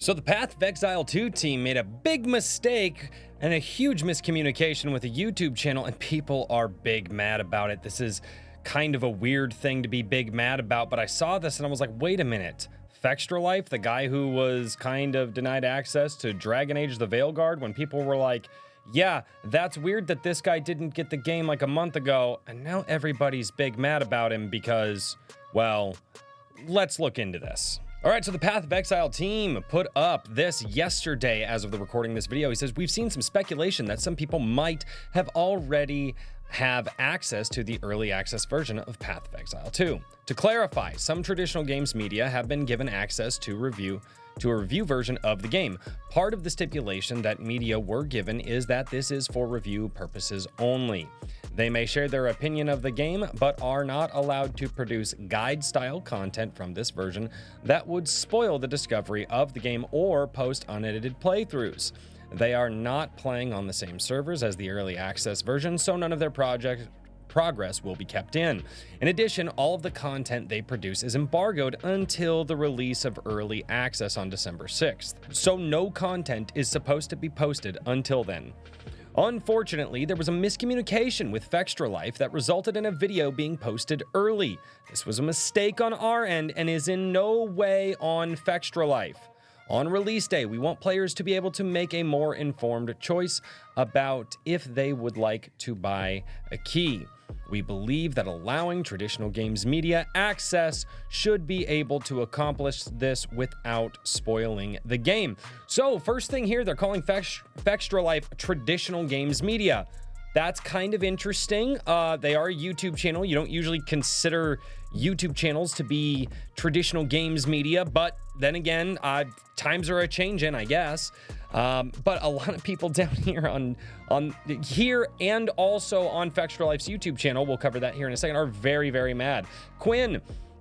So the Path of Exile 2 team made a big mistake and a huge miscommunication with a YouTube channel, and people are big mad about it. This is kind of a weird thing to be big mad about, but I saw this and I was like, wait a minute. Fextralife, the guy who was kind of denied access to Dragon Age the Veilguard, when people were like, yeah, that's weird that this guy didn't get the game like a month ago, and now everybody's big mad about him because, well, let's look into this. All right, so the Path of Exile team put up this yesterday as of the recording of this video. He says, we've seen some speculation that some people might have already have access to the early access version of Path of Exile 2. To clarify, some traditional games media have been given access to a review version of the game. Part of the stipulation that media were given is that this is for review purposes only. They may share their opinion of the game, but are not allowed to produce guide-style content from this version that would spoil the discovery of the game or post unedited playthroughs. They are not playing on the same servers as the early access version, so none of their progress will be kept in. In addition, all of the content they produce is embargoed until the release of early access on December 6th. So no content is supposed to be posted until then. Unfortunately, there was a miscommunication with Fextralife that resulted in a video being posted early. This was a mistake on our end and is in no way on Fextralife. On release day, we want players to be able to make a more informed choice about if they would like to buy a key. We believe that allowing traditional games media access should be able to accomplish this without spoiling the game. So first thing here, they're calling Fextralife traditional games media. That's kind of interesting. They are a YouTube channel. You don't usually consider YouTube channels to be traditional games media, but then again, times are a changing, I guess. But a lot of people down here on here and also on Fextralife's YouTube channel, we'll cover that here in a second, are very, very mad. Quinn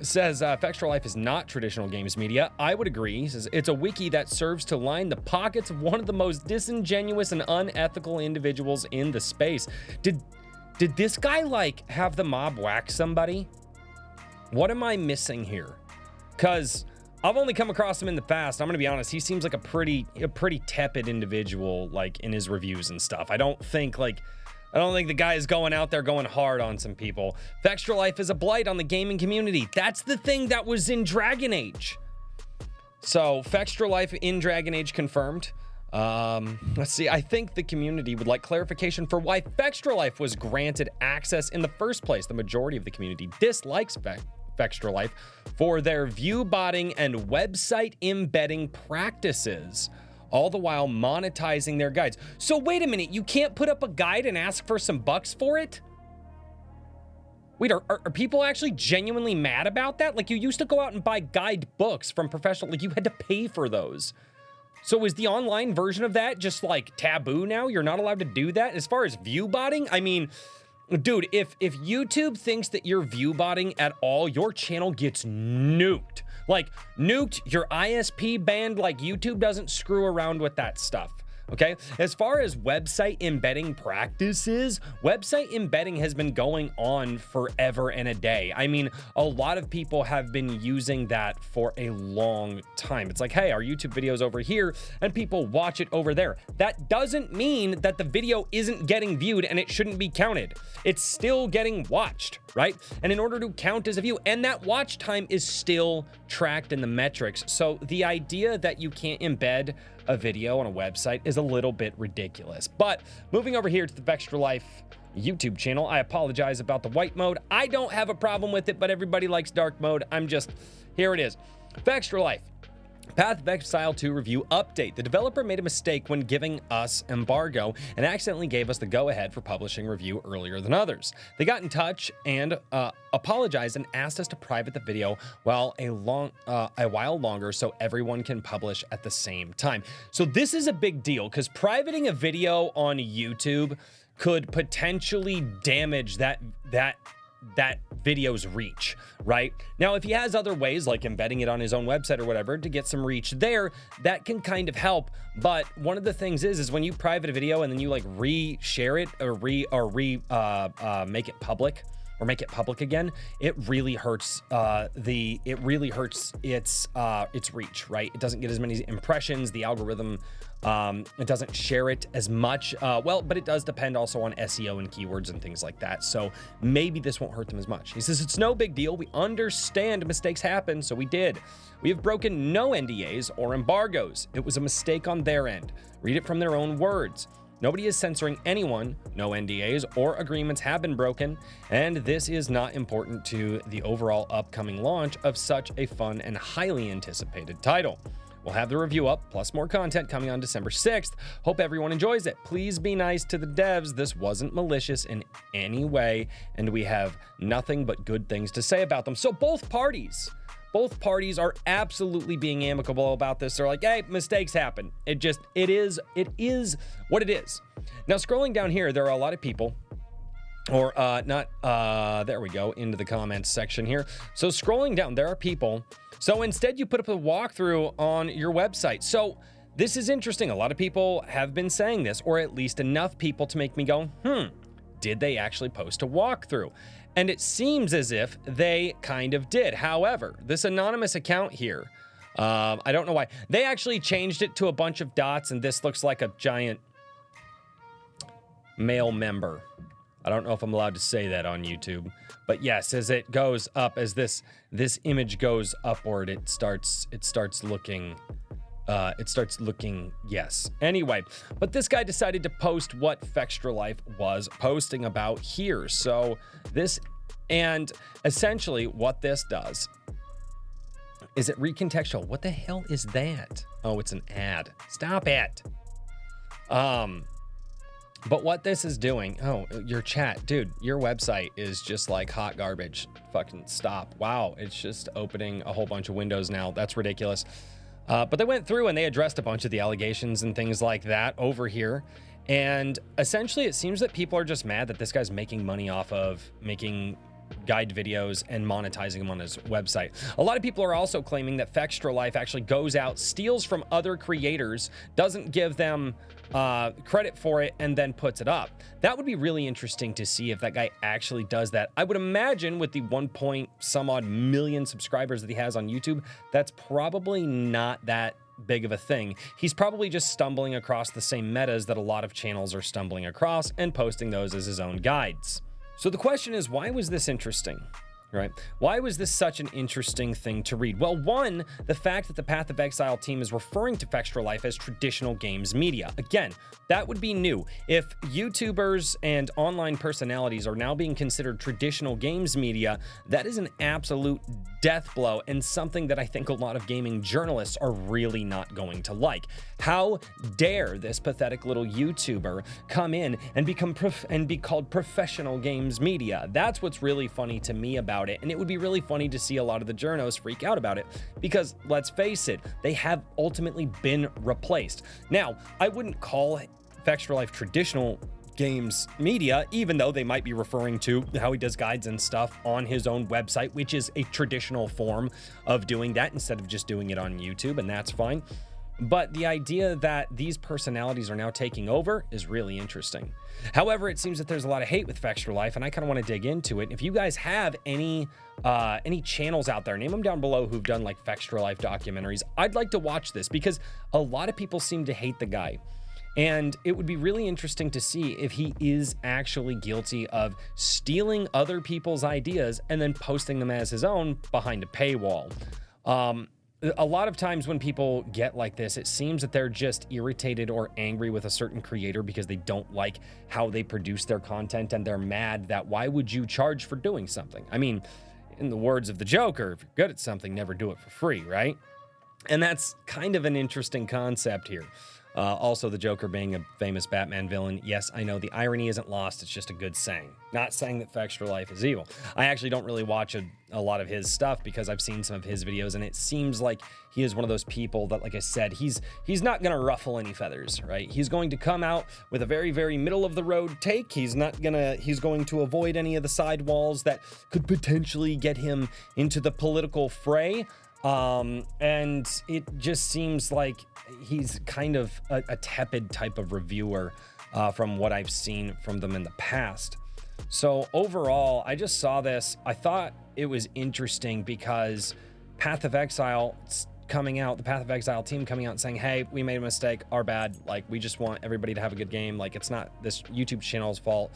says Fextralife is not traditional games media. I would agree. He says it's a wiki that serves to line the pockets of one of the most disingenuous and unethical individuals in the space. Did this guy like have the mob whack somebody? What am I missing here? Because I've only come across him in the past. I'm gonna be honest. He seems like a pretty tepid individual, like in his reviews and stuff. I don't think the guy is going out there going hard on some people. Fextralife is a blight on the gaming community. That's the thing that was in Dragon Age. So Fextralife in Dragon Age confirmed. Let's see. I think the community would like clarification for why Fextralife was granted access in the first place. The majority of the community dislikes Fextralife for their view botting and website embedding practices, all the while monetizing their guides. So wait a minute, you can't put up a guide and ask for some bucks for it? Wait, are people actually genuinely mad about that? Like, you used to go out and buy guide books from professional, like you had to pay for those. So is the online version of that just like taboo now? You're not allowed to do that? As far as view botting, I mean, dude, if YouTube thinks that you're view botting at all, your channel gets nuked. Like, nuked, your ISP banned, like YouTube doesn't screw around with that stuff. Okay, as far as website embedding practices, website embedding has been going on forever and a day. I mean, a lot of people have been using that for a long time. It's like, hey, our YouTube video's over here and people watch it over there. That doesn't mean that the video isn't getting viewed and it shouldn't be counted. It's still getting watched, right? And in order to count as a view, and that watch time is still tracked in the metrics. So the idea that you can't embed a video on a website is a little bit ridiculous. But moving over here to the Fextralife YouTube channel, I apologize about the white mode. I don't have a problem with it, but everybody likes dark mode. Here it is. Fextralife. Path of Exile 2 review update. The developer made a mistake when giving us embargo and accidentally gave us the go-ahead for publishing review earlier than others. They got in touch and apologized and asked us to private the video a while longer so everyone can publish at the same time. So this is a big deal because privating a video on YouTube could potentially damage that video's reach, right? Now, if he has other ways like embedding it on his own website or whatever to get some reach there, that can kind of help. But one of the things is when you private a video and then you like re-share it or make it public, or make it public again, it really hurts its reach, right? It doesn't get as many impressions. The algorithm, it doesn't share it as much. But it does depend also on SEO and keywords and things like that. So maybe this won't hurt them as much. He says, it's no big deal. We understand mistakes happen, so we did. We have broken no NDAs or embargoes. It was a mistake on their end. Read it from their own words. Nobody is censoring anyone. No NDAs or agreements have been broken, and this is not important to the overall upcoming launch of such a fun and highly anticipated title. We'll have the review up, plus more content coming on December 6th. Hope everyone enjoys it. Please be nice to the devs. This wasn't malicious in any way, and we have nothing but good things to say about them. So both parties are absolutely being amicable about this. They're like, hey, mistakes happen. It is what it is. Now, scrolling down here, there are a lot of people, there we go, into the comments section here. So scrolling down, there are people. So instead you put up a walkthrough on your website. So this is interesting. A lot of people have been saying this, or at least enough people to make me go, did they actually post a walkthrough? And it seems as if they kind of did. However, this anonymous account here, I don't know why. They actually changed it to a bunch of dots, and this looks like a giant male member. I don't know if I'm allowed to say that on YouTube. But yes, as it goes up, as this image goes upward, it starts looking... yes. Anyway, but this guy decided to post what Fextralife was posting about here. So this, and essentially what this does is it recontextual. What the hell is that? Oh, it's an ad. Stop it. But what this is doing, your chat, dude, your website is just like hot garbage. Fucking stop. Wow, it's just opening a whole bunch of windows now. That's ridiculous. But they went through and they addressed a bunch of the allegations and things like that over here. And essentially, it seems that people are just mad that this guy's making money off of making guide videos and monetizing them on his website. A lot of people are also claiming that Fextralife actually goes out, steals from other creators, doesn't give them credit for it, and then puts it up. That would be really interesting to see if that guy actually does that. I would imagine with the 1 point some odd million subscribers that he has on YouTube, that's probably not that big of a thing. He's probably just stumbling across the same metas that a lot of channels are stumbling across and posting those as his own guides. So the question is, why was this interesting, right? Why was this such an interesting thing to read? Well, one, the fact that the Path of Exile team is referring to Fextralife as traditional games media. Again, that would be new. If YouTubers and online personalities are now being considered traditional games media, that is an absolute death blow and something that I think a lot of gaming journalists are really not going to like. How dare this pathetic little YouTuber come in and be called professional games media? That's what's really funny to me about it. And it would be really funny to see a lot of the journos freak out about it because let's face it, they have ultimately been replaced. Now, I wouldn't call Fextralife traditional games media, even though they might be referring to how he does guides and stuff on his own website, which is a traditional form of doing that instead of just doing it on YouTube, and that's fine. But the idea that these personalities are now taking over is really interesting. However, it seems that there's a lot of hate with Fextralife, and I kind of want to dig into it. If you guys have any channels out there, name them down below who've done like Fextralife documentaries. I'd like to watch this because a lot of people seem to hate the guy. And it would be really interesting to see if he is actually guilty of stealing other people's ideas and then posting them as his own behind a paywall. A lot of times when people get like this, it seems that they're just irritated or angry with a certain creator because they don't like how they produce their content, and they're mad that why would you charge for doing something? I mean, in the words of the Joker, if you're good at something, never do it for free, right? And that's kind of an interesting concept here. Also, the Joker being a famous Batman villain. Yes, I know the irony isn't lost. It's just a good saying. Not saying that Fextralife is evil. I actually don't really watch a lot of his stuff because I've seen some of his videos, and it seems like he is one of those people that, like I said, he's not going to ruffle any feathers, right? He's going to come out with a very, very middle of the road take. He's going to avoid any of the sidewalls that could potentially get him into the political fray. And it just seems like he's kind of a tepid type of reviewer from what I've seen from them in the past. So overall, I just saw this. I thought it was interesting because Path of Exile coming out, the Path of Exile team coming out and saying, hey, we made a mistake, our bad. Like, we just want everybody to have a good game. Like, it's not this YouTube channel's fault.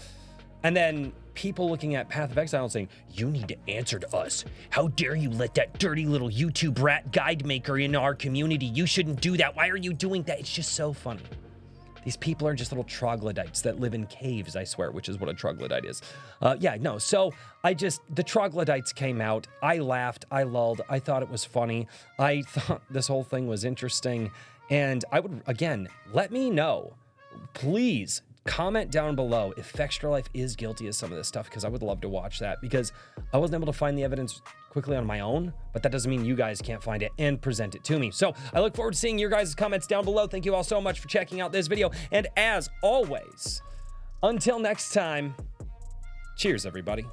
And then people looking at Path of Exile and saying, you need to answer to us. How dare you let that dirty little YouTube rat guide maker in our community? You shouldn't do that. Why are you doing that? It's just so funny. These people are just little troglodytes that live in caves, I swear, which is what a troglodyte is. So the troglodytes came out. I laughed, I lulled, I thought it was funny. I thought this whole thing was interesting. And I would, again, let me know, please comment down below if Fextralife is guilty of some of this stuff, because I would love to watch that, because I wasn't able to find the evidence quickly on my own, but that doesn't mean you guys can't find it and present it to me. So I look forward to seeing your guys' comments down below. Thank you all so much for checking out this video. And as always, until next time, cheers, everybody.